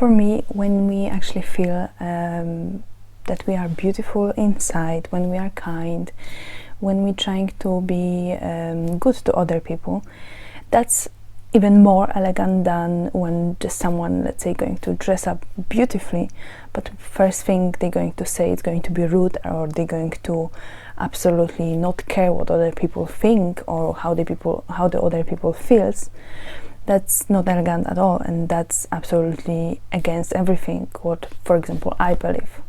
for me, when we actually feel that we are beautiful inside, when we are kind, when we're trying to be good to other people, that's even more elegant than when just someone, let's say, going to dress up beautifully, but first thing they're going to say is going to be rude, or they're going to absolutely not care what other people think or how the other people feels. That's not elegant at all, and that's absolutely against everything what, for example, I believe.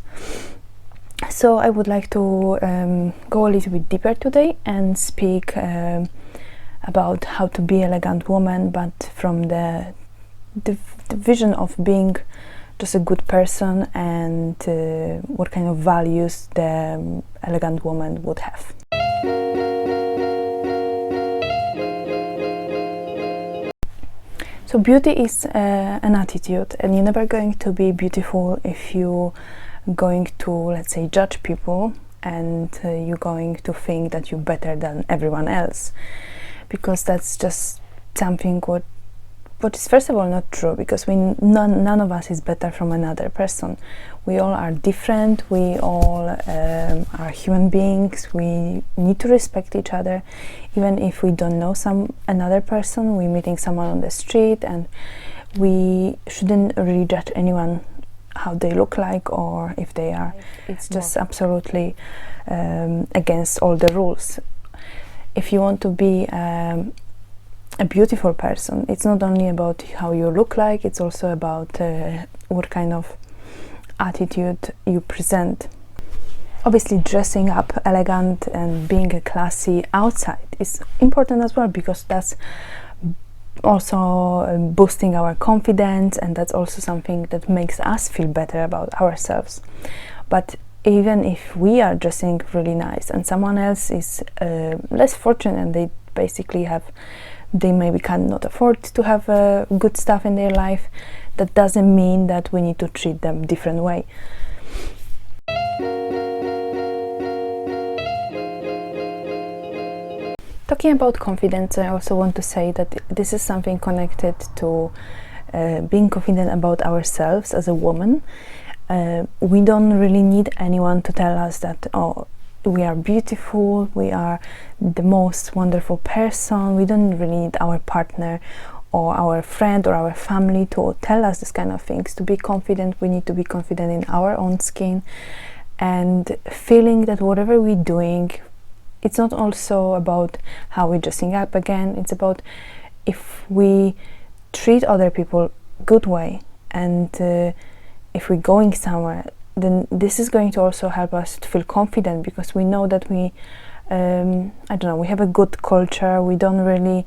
So I would like to go a little bit deeper today and speak about how to be elegant woman, but from the vision of being just a good person, and what kind of values the elegant woman would have. So beauty is an attitude, and you're never going to be beautiful if you're going to, let's say, judge people, and you're going to think that you're better than everyone else, because that's just something what is first of all not true, because none of us is better from another person. We all are different, we all are human beings. We need to respect each other, even if we don't know another person. We're meeting someone on the street, and we shouldn't really judge anyone how they look like or if they are. It's just absolutely against all the rules. If you want to be a beautiful person, it's not only about how you look like, it's also about what kind of attitude you present. Obviously, dressing up elegant and being a classy outside is important as well, because that's also boosting our confidence, and that's also something that makes us feel better about ourselves. But even if we are dressing really nice and someone else is less fortunate, and they maybe cannot afford to have good stuff in their life, that doesn't mean that we need to treat them different way. Talking about confidence, I also want to say that this is something connected to being confident about ourselves as a woman. We don't really need anyone to tell us that, oh, we are beautiful, we are the most wonderful person. We don't really need our partner or our friend or our family to tell us this kind of things. To be confident, we need to be confident in our own skin, and feeling that whatever we're doing, it's not also about how we're dressing up again. It's about if we treat other people good way, and if we're going somewhere, then this is going to also help us to feel confident, because we know that we have a good culture. We don't really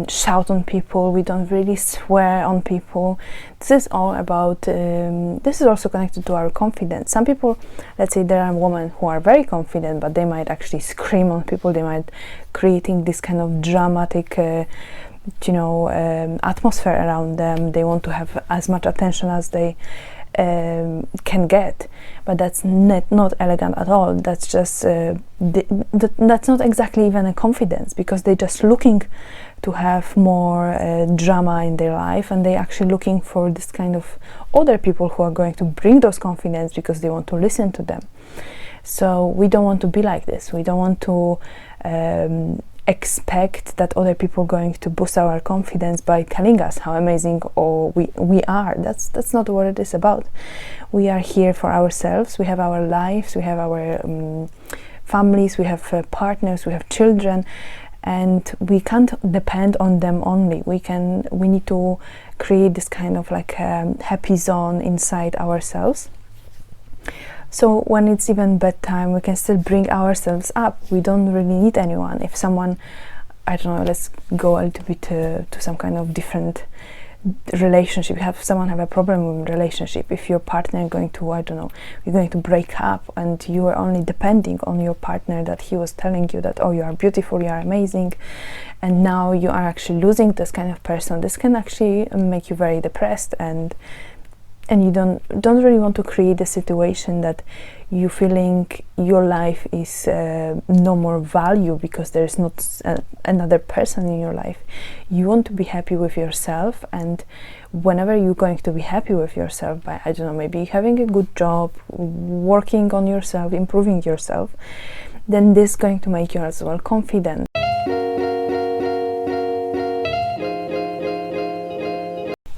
shout on people, we don't really swear on people. This is all about this is also connected to our confidence. Some people, let's say there are women who are very confident, but they might actually scream on people. They might creating this kind of dramatic atmosphere around them. They want to have as much attention as they can get, but that's not elegant at all. That's just that's not exactly even a confidence, because they're just looking to have more drama in their life, and they're actually looking for this kind of other people who are going to bring those confidence because they want to listen to them. So we don't want to be like this. We don't want to expect that other people are going to boost our confidence by telling us how amazing we are. That's not what it is about. We are here for ourselves. We have our lives, we have our families, we have partners, we have children, and we can't depend on them only. We need to create this kind of like happy zone inside ourselves. So when it's even bedtime, we can still bring ourselves up. We don't really need anyone. If someone, I don't know, let's go a little bit to some kind of different relationship. Someone have a problem with relationship. If your partner going to, you're going to break up, and you are only depending on your partner, that he was telling you that, oh, you are beautiful, you are amazing, and now you are actually losing this kind of person. This can actually make you very depressed, and and you don't really want to create a situation that you feeling your life is no more value because there's not another person in your life. You want to be happy with yourself, and whenever you're going to be happy with yourself by, I don't know, maybe having a good job, working on yourself, improving yourself, then this is going to make you as well confident.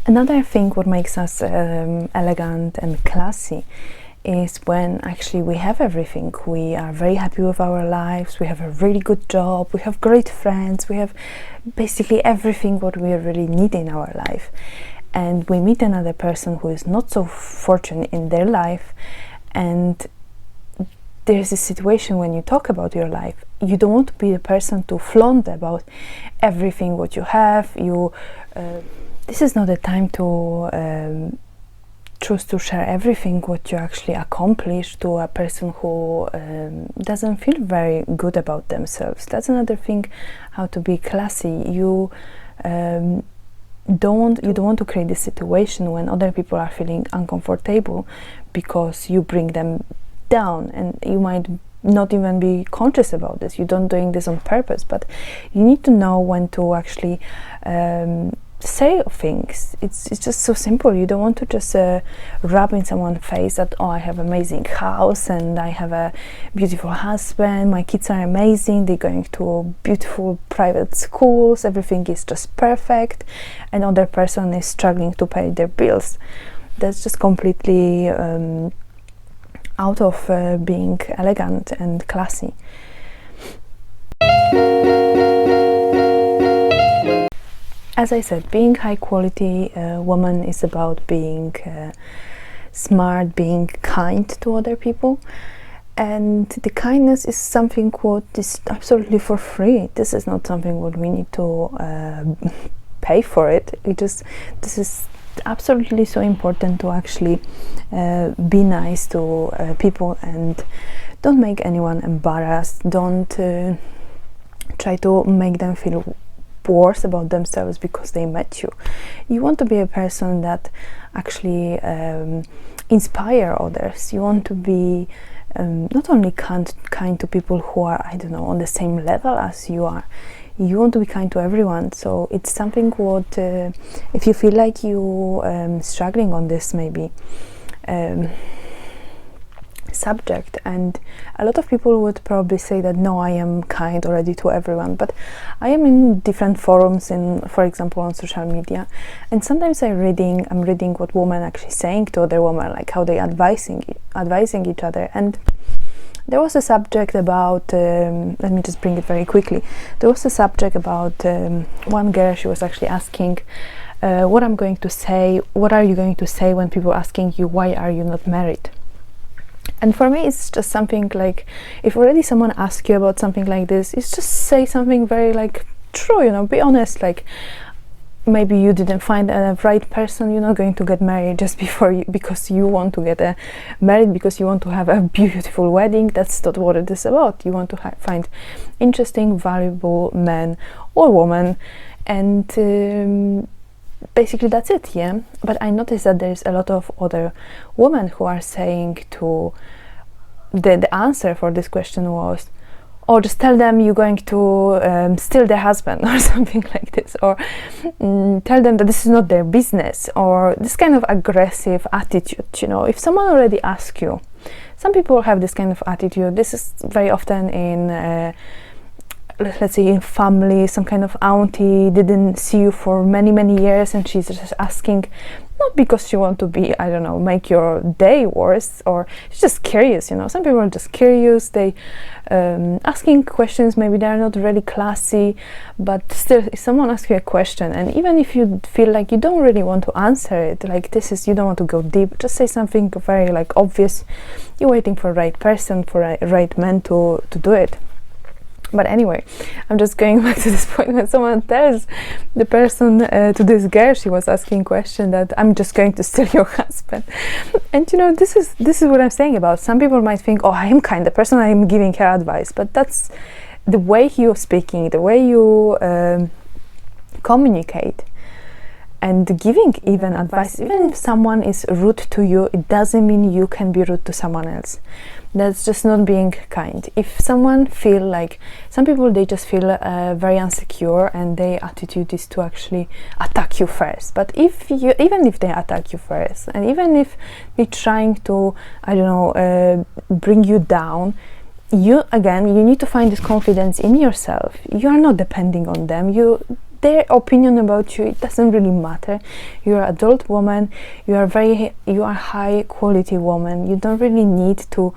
Another thing what makes us elegant and classy is when actually we have everything. We are very happy with our lives, we have a really good job, we have great friends, we have basically everything what we really need in our life. And we meet another person who is not so fortunate in their life, and there's a situation when you talk about your life, you don't want to be the person to flaunt about everything what you have. This is not the time to choose to share everything what you actually accomplished to a person who doesn't feel very good about themselves. That's another thing, how to be classy. You don't want to create this situation when other people are feeling uncomfortable because you bring them down, and you might not even be conscious about this. You're not doing this on purpose, but you need to know when to actually say things. It's just so simple. You don't want to just rub in someone's face that, oh, I have an amazing house and I have a beautiful husband, my kids are amazing, they're going to beautiful private schools, everything is just perfect, and other person is struggling to pay their bills. That's just completely out of being elegant and classy. As I said, being high quality woman is about being smart, being kind to other people, and the kindness is something what is absolutely for free. This is not something what we need to pay for it. This is absolutely so important to actually be nice to people, and don't make anyone embarrassed. Don't try to make them feel worse about themselves because they met you. You want to be a person that actually inspire others. You want to be not only kind to people who are, I don't know, on the same level as you are. You want to be kind to everyone. So it's something what if you feel like you struggling on this maybe subject, and a lot of people would probably say that no, I am kind already to everyone, but I am in different forums, for example on social media, and sometimes I'm reading what women actually saying to other women, like how they advising each other. And there was a subject about let me just bring it very quickly. There was a subject about one girl. She was actually asking what are you going to say when people asking you why are you not married. And for me, it's just something like, if already someone asks you about something like this, it's just say something very like true, be honest. Like, maybe you didn't find a right person, you're not going to get married just because you want to get married, because you want to have a beautiful wedding. That's not what it is about. You want to find interesting, valuable man or woman, and basically that's it, yeah. But I noticed that there's a lot of other women who are saying to the answer for this question was, or just tell them you're going to steal their husband or something like this, or tell them that this is not their business, or this kind of aggressive attitude. If someone already asks you, some people have this kind of attitude. This is very often in let's say in family. Some kind of auntie didn't see you for many years, and she's just asking, not because she want to be, I don't know, make your day worse, or she's just curious. Some people are just curious. They asking questions. Maybe they're not really classy, but still, if someone asks you a question, and even if you feel like you don't really want to answer it, like you don't want to go deep, just say something very like obvious. You're waiting for the right person, for a right man to do it. But anyway, I'm just going back to this point when someone tells the person to this girl, she was asking question, that I'm just going to steal your husband. And this is what I'm saying about. Some people might think, oh, I am kind, the person I am giving her advice, but that's the way you're speaking, the way you communicate. and giving even advice. Even if someone is rude to you, it doesn't mean you can be rude to someone else. That's just not being kind. If someone feel like, some people, they just feel very insecure, and their attitude is to actually attack you first. But even if they attack you first, and even if they're trying to, I don't know, bring you down, you need to find this confidence in yourself. You are not depending on them. Their opinion about you, it doesn't really matter. You're an adult woman. You are high quality woman. You don't really need to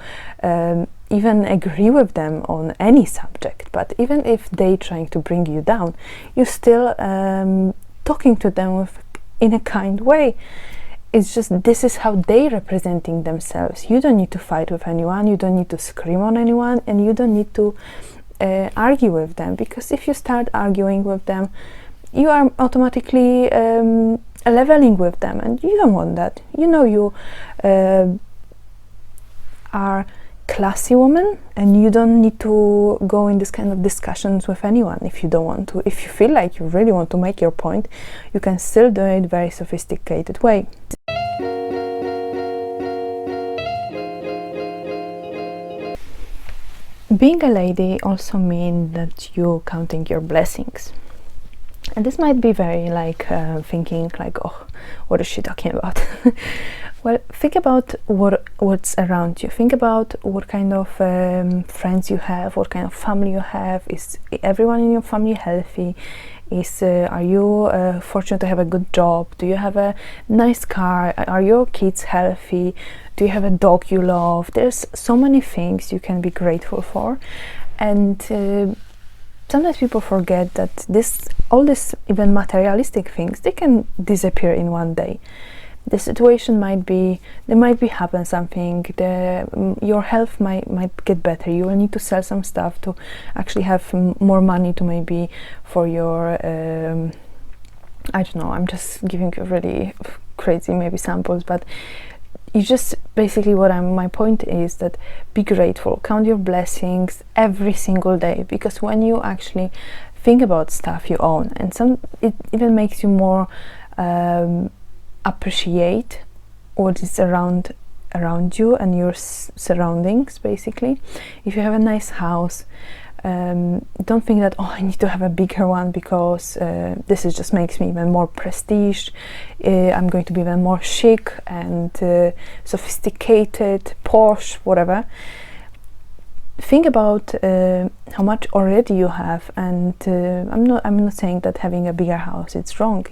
even agree with them on any subject. But even if they trying to bring you down, you're still talking to them in a kind way. It's just, this is how they representing themselves. You don't need to fight with anyone. You don't need to scream on anyone, and you don't need to argue with them, because if you start arguing with them, you are automatically leveling with them, and you don't want that. You are classy woman, and you don't need to go in this kind of discussions with anyone if you don't want to. If you feel like you really want to make your point, you can still do it very sophisticated way. Being a lady also means that you're counting your blessings. And this might be very like thinking like, oh, what is she talking about? Well, think about what's around you. Think about what kind of friends you have, what kind of family you have. Is everyone in your family healthy? Are you fortunate to have a good job? Do you have a nice car? Are your kids healthy? Do you have a dog you love? There's so many things you can be grateful for, and sometimes people forget that all this even materialistic things, they can disappear in one day. The situation might be happen something. Your health might get better. You will need to sell some stuff to actually have more money to maybe for your I don't know. I'm just giving you really crazy maybe samples, but you just basically my point is that be grateful, count your blessings every single day, because when you actually think about stuff you own, and it even makes you more appreciate what is around you and your surroundings. Basically, if you have a nice house, don't think that, oh, I need to have a bigger one because this just makes me even more prestige. I'm going to be even more chic and sophisticated, posh, whatever. Think about how much already you have, and I'm not saying that having a bigger house it's wrong.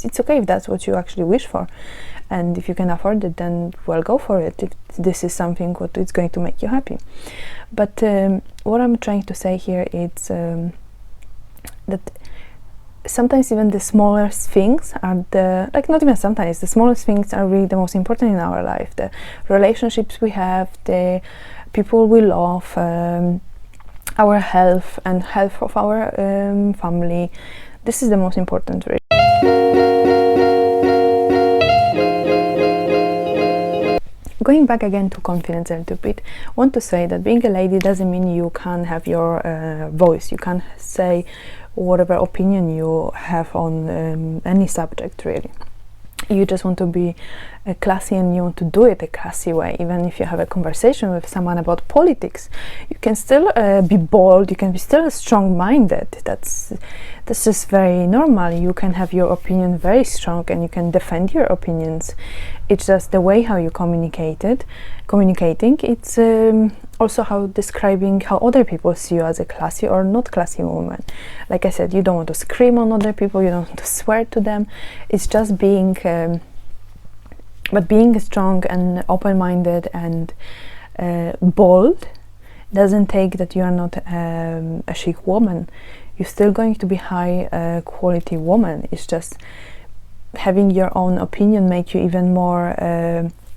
It's okay if that's what you actually wish for, and if you can afford it, then well, go for it. If this is something what is going to make you happy. But what I'm trying to say here is that sometimes even the smallest things are the smallest things are really the most important in our life. The relationships we have, the people we love, our health and health of our family. This is the most important, really. Going back again to confidence a little bit, I want to say that being a lady doesn't mean you can't have your voice. You can't say whatever opinion you have on any subject, really. You just want to be classy, and you want to do it a classy way. Even if you have a conversation with someone about politics, you can still be bold. You can be still strong-minded. That's just very normal. You can have your opinion very strong, and you can defend your opinions. It's just the way how you communicating. It's also how describing how other people see you as a classy or not classy woman. Like I said, you don't want to scream on other people. You don't want to swear to them. It's just being strong and open-minded and bold doesn't take that you are not a chic woman. You're still going to be high quality woman. It's just having your own opinion make you even more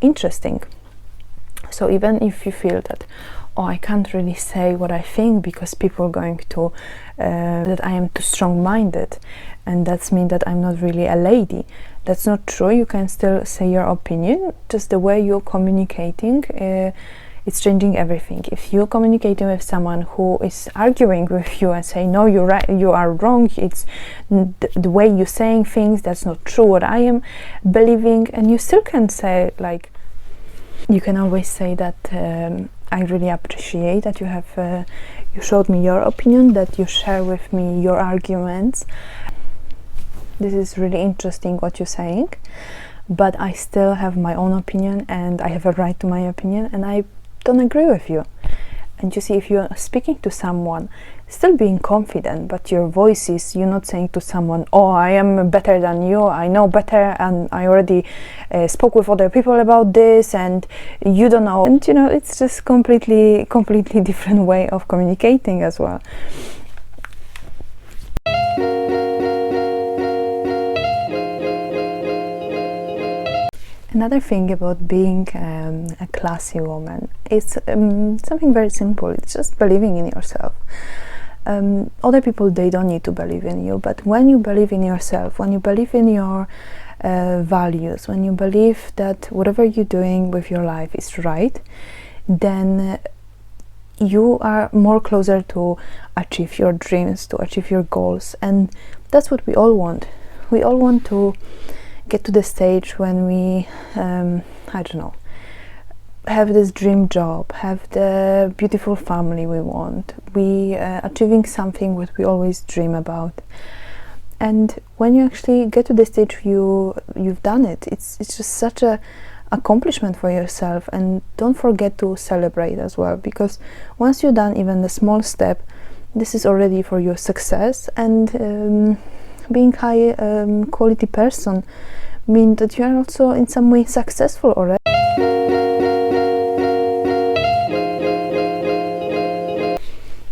interesting. So even if you feel that, oh, I can't really say what I think because people are going to that I am too strong-minded, and that's mean that I'm not really a lady. That's not true. You can still say your opinion. Just the way you're communicating, it's changing everything. If you're communicating with someone who is arguing with you and saying, no, you're right, you are wrong, it's the way you're saying things, that's not true what I am believing, and you still can say, like, you can always say that I really appreciate that you have you showed me your opinion, that you share with me your arguments. This is really interesting what you're saying, but I still have my own opinion and I have a right to my opinion, and I don't agree with you. And you see, if you're speaking to someone, still being confident, but your voice is, you're not saying to someone, oh, I am better than you, I know better, and I already spoke with other people about this, and you don't know. And you know, it's just completely different way of communicating as well. Another thing about being a classy woman is something very simple. It's just believing in yourself. Other people, they don't need to believe in you, but when you believe in yourself, when you believe in your values, when you believe that whatever you're doing with your life is right, then you are more closer to achieve your dreams, to achieve your goals. And that's what we all want. We all want to get to the stage when we I don't know, have this dream job, have the beautiful family we want, we achieving something what we always dream about. And when you actually get to the stage you've done it, it's just such a accomplishment for yourself. And don't forget to celebrate as well, because once you've done even a small step, this is already for your success. And being high quality person means that you are also in some way successful already.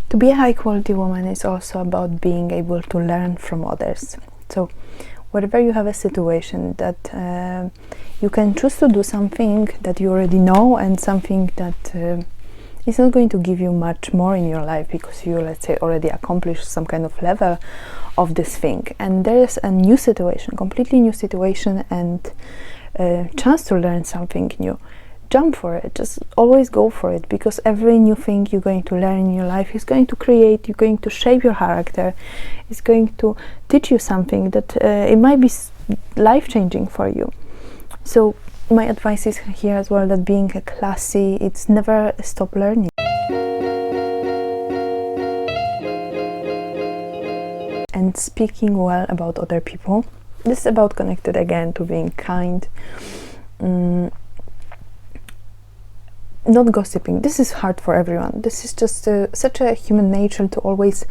To be a high quality woman is also about being able to learn from others. So whenever you have a situation that you can choose to do something that you already know, and something that is not going to give you much more in your life because you, let's say, already accomplished some kind of level of this thing, and there's a new situation, completely new situation, and a chance to learn something new, jump for it. Just always go for it, because every new thing you're going to learn in your life is going to create, you're going to shape your character, it's going to teach you something that it might be life-changing for you. So my advice is here as well, that being a classy, it's never stop learning. And speaking well about other people. This is about connected again to being kind. Not gossiping. This is hard for everyone. This is just such a human nature to always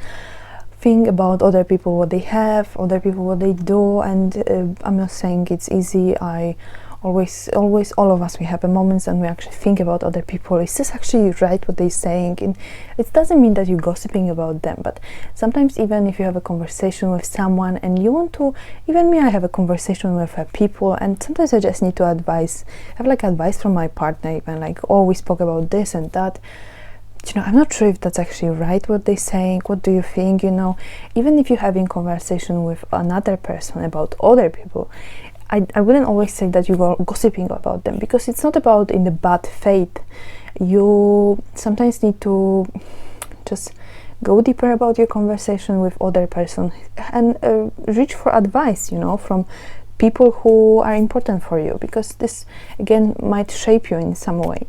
think about other people, what they have, other people, what they do. And I'm not saying it's easy. I always, all of us, we have moments and we actually think about other people. Is this actually right what they're saying? And it doesn't mean that you're gossiping about them, but sometimes even if you have a conversation with someone and you want to, even me, I have a conversation with people, and sometimes I just need to have like advice from my partner, even like, oh, we spoke about this and that. You know, I'm not sure if that's actually right what they're saying. What do you think? You know, even if you're having conversation with another person about other people, I wouldn't always say that you are gossiping about them, because it's not about in the bad faith. You sometimes need to just go deeper about your conversation with other person and reach for advice, you know, from people who are important for you, because this again might shape you in some way.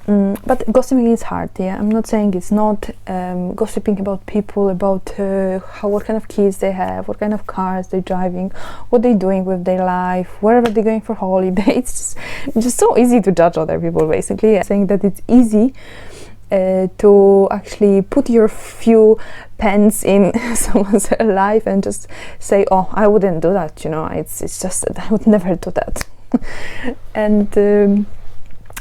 But gossiping is hard. Yeah, I'm not saying it's not. Gossiping about people, about what kind of kids they have, what kind of cars they're driving, what they're doing with their life, wherever they're going for holiday. It's just so easy to judge other people, basically. Saying that it's easy to actually put your few pence in someone's life and just say, oh, I wouldn't do that, you know, it's just that I would never do that. And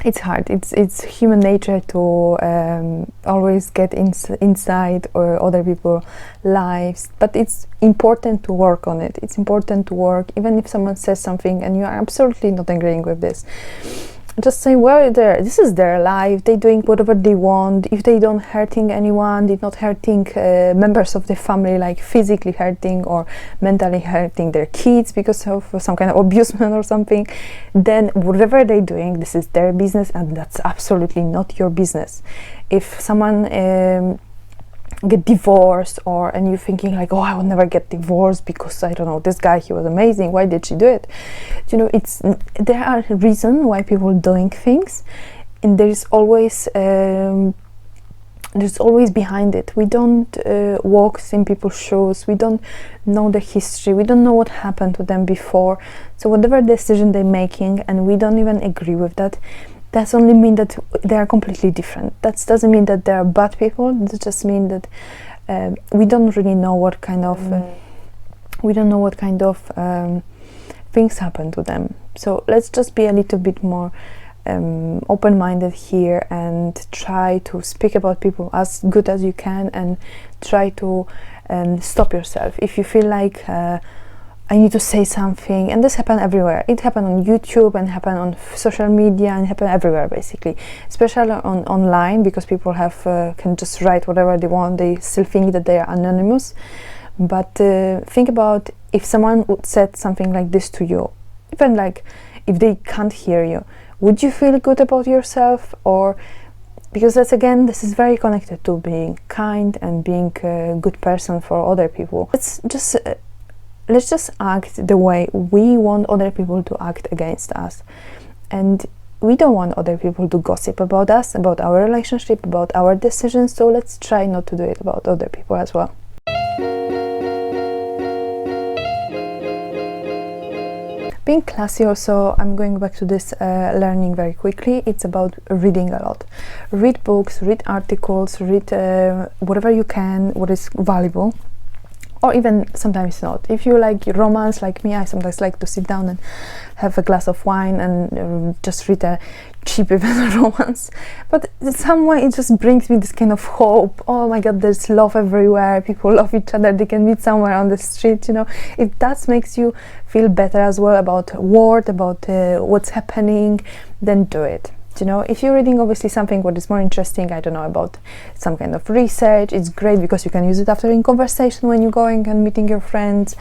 it's hard. It's human nature to always get inside or other people's lives, but it's important to work on it. It's important to work, even if someone says something and you are absolutely not agreeing with this. just say, well, this is their life, they're doing whatever they want. If they don't hurting anyone, they're not hurting members of the family, like physically hurting or mentally hurting their kids because of some kind of abusement or something, then whatever they're doing, this is their business, and that's absolutely not your business. If someone get divorced, and you're thinking like, oh, I will never get divorced because I don't know, this guy, he was amazing, why did she do it? There are reasons why people doing things, and there's always behind it. We don't walk in people's shoes, we don't know the history, we don't know what happened to them before. So whatever decision they're making, and we don't even agree with that, that's only mean that they are completely different. That doesn't mean that they are bad people. It just means that we don't really know what kind of things happen to them. So let's just be a little bit more open-minded here, and try to speak about people as good as you can, and try to stop yourself if you feel like I need to say something. And this happens everywhere. It happens on YouTube, and happen on social media, and happen everywhere basically, especially online, because people have can just write whatever they want. They still think that they are anonymous. But think about if someone would said something like this to you, even like if they can't hear you, would you feel good about yourself? Or because this is very connected to being kind and being a good person for other people. Let's just act the way we want other people to act against us. And we don't want other people to gossip about us, about our relationship, about our decisions, so let's try not to do it about other people as well. Being classy also, I'm going back to this learning very quickly. It's about reading a lot. Read books, read articles, read whatever you can, what is valuable. Or even sometimes not. If you like romance like me, I sometimes like to sit down and have a glass of wine and just read a cheap even romance. But in some way it just brings me this kind of hope. Oh my god, there's love everywhere, people love each other, they can meet somewhere on the street, If that makes you feel better as well about world, about what's happening, then do it. If you're reading obviously something what is more interesting, I don't know, about some kind of research, it's great because you can use it after in conversation when you're going and meeting your friends.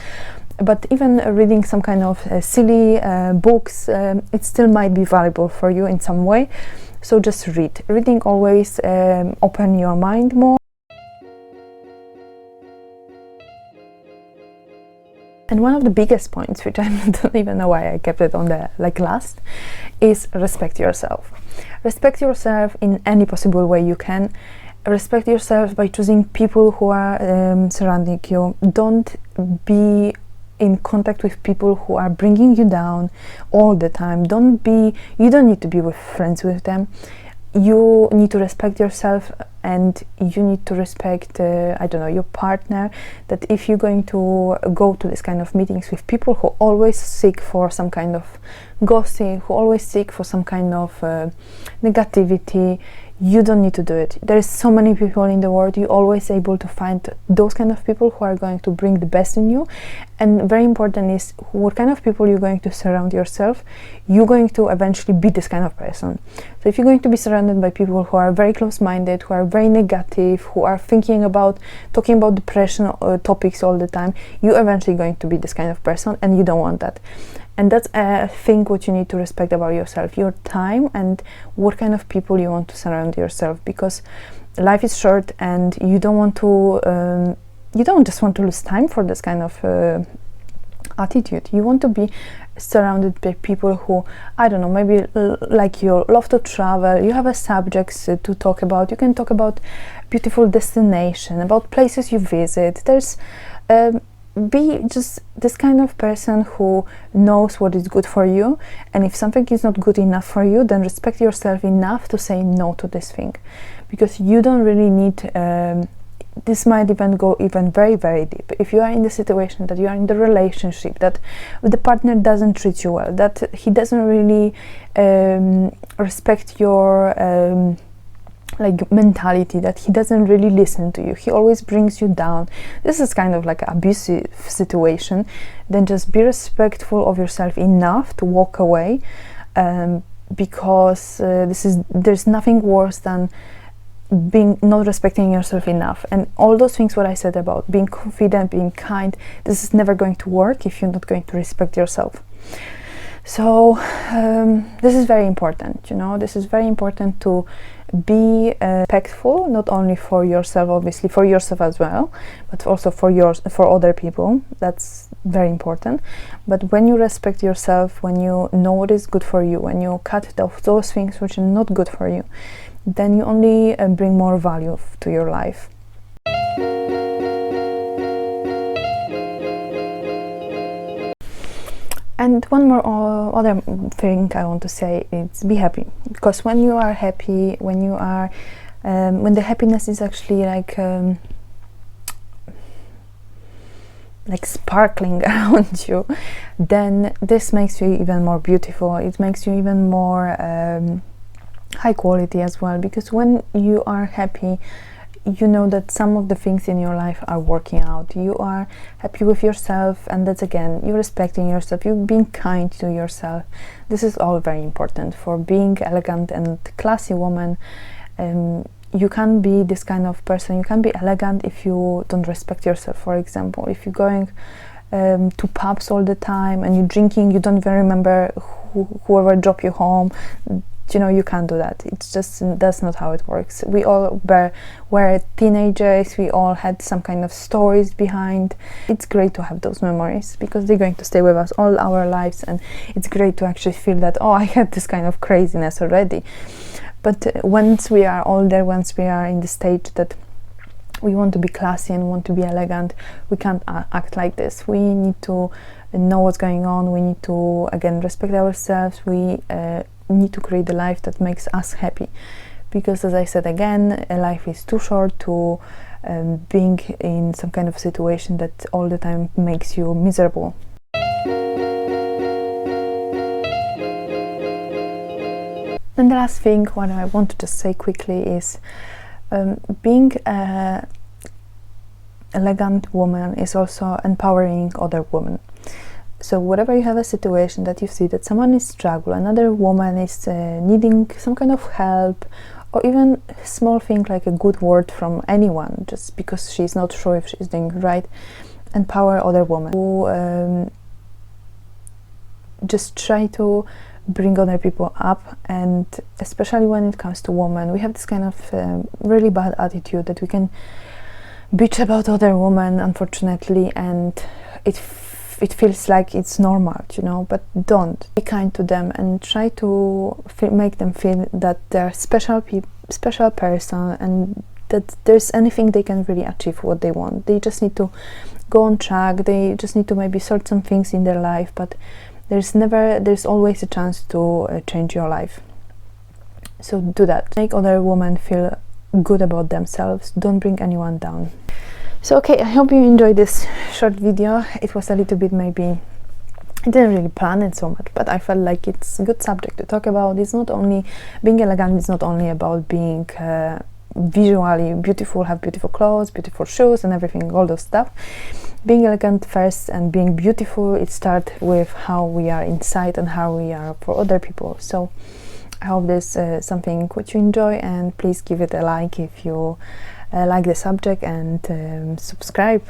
But even reading some kind of silly books, it still might be valuable for you in some way. So just read. Reading always open your mind more. And one of the biggest points, which I don't even know why I kept it on the last, is respect yourself. Respect yourself in any possible way you can. Respect yourself by choosing people who are surrounding you. Don't be in contact with people who are bringing you down all the time. You don't need to be with friends with them. You need to respect yourself, and you need to respect your partner. That if you're going to go to this kind of meetings with people who always seek for some kind of gossip, who always seek for some kind of negativity, you don't need to do it. There is so many people in the world. You're always able to find those kind of people who are going to bring the best in you. And very important is what kind of people you're going to surround yourself. You're going to eventually be this kind of person. So if you're going to be surrounded by people who are very close-minded, who are very negative, who are talking about depression topics all the time, you're eventually going to be this kind of person, and you don't want that. And that's a thing what you need to respect about yourself, your time, and what kind of people you want to surround yourself, because life is short, and you don't want to you don't just want to lose time for this kind of attitude. You want to be surrounded by people who, I don't know, maybe like you, love to travel, you have a subjects to talk about, you can talk about beautiful destination, about places you visit. There's be just this kind of person who knows what is good for you, and if something is not good enough for you, then respect yourself enough to say no to this thing, because you don't really need this might even go even very, very deep. If you are in the situation that you are in the relationship that the partner doesn't treat you well, that he doesn't really respect your mentality, that he doesn't really listen to you, he always brings you down, this is kind of like an abusive situation, then just be respectful of yourself enough to walk away, because there's nothing worse than being not respecting yourself enough. And all those things what I said about being confident, being kind, this is never going to work if you're not going to respect yourself. So this is very important, you know. This is very important to be respectful, not only for yourself, obviously for yourself as well, but also for other people. That's very important. But when you respect yourself, when you know what is good for you, when you cut off those things which are not good for you, then you only bring more value to your life. And one more other thing I want to say is be happy, because when you are happy, when the happiness is actually like sparkling around you, then this makes you even more beautiful. It makes you even more high quality as well, because when you are happy, you know that some of the things in your life are working out. You are happy with yourself, and that's again, you're respecting yourself, you're being kind to yourself. This is all very important for being elegant and classy woman. You can't be this kind of person, you can't be elegant if you don't respect yourself. For example, if you're going to pubs all the time and you're drinking, you don't even remember whoever dropped you home. You know, you can't do that. It's just, that's not how it works. We all were teenagers, we all had some kind of stories behind. It's great to have those memories because they're going to stay with us all our lives, and it's great to actually feel that, oh, I had this kind of craziness already. But once we are older, once we are in the stage that we want to be classy and want to be elegant, we can't act like this. We need to know what's going on. We need to, again, respect ourselves. We need to create a life that makes us happy, because, as I said again, a life is too short to being in some kind of situation that all the time makes you miserable. And the last thing what I want to just say quickly is being an elegant woman is also empowering other women. So whatever you have a situation that you see that someone is struggling, another woman is needing some kind of help, or even a small thing like a good word from anyone, just because she's not sure if she's doing right, empower other women who just try to bring other people up. And especially when it comes to women, we have this kind of really bad attitude that we can bitch about other women, unfortunately, and it feels like it's normal, you know. But don't. Be kind to them and try to make them feel that they're special person, and that there's anything they can really achieve what they want. They just need to go on track. They just need to maybe sort some things in their life, but there's always a chance to change your life. So do that. Make other women feel good about themselves. Don't bring anyone down. So okay, I hope you enjoyed this short video. It was a little bit, maybe I didn't really plan it so much, but I felt like it's a good subject to talk about. It's not only being elegant, it's not only about being visually beautiful, have beautiful clothes, beautiful shoes and everything, all those stuff. Being elegant first and being beautiful, it starts with how we are inside and how we are for other people. So I hope this is something which you enjoy, and please give it a like if you like the subject, and subscribe.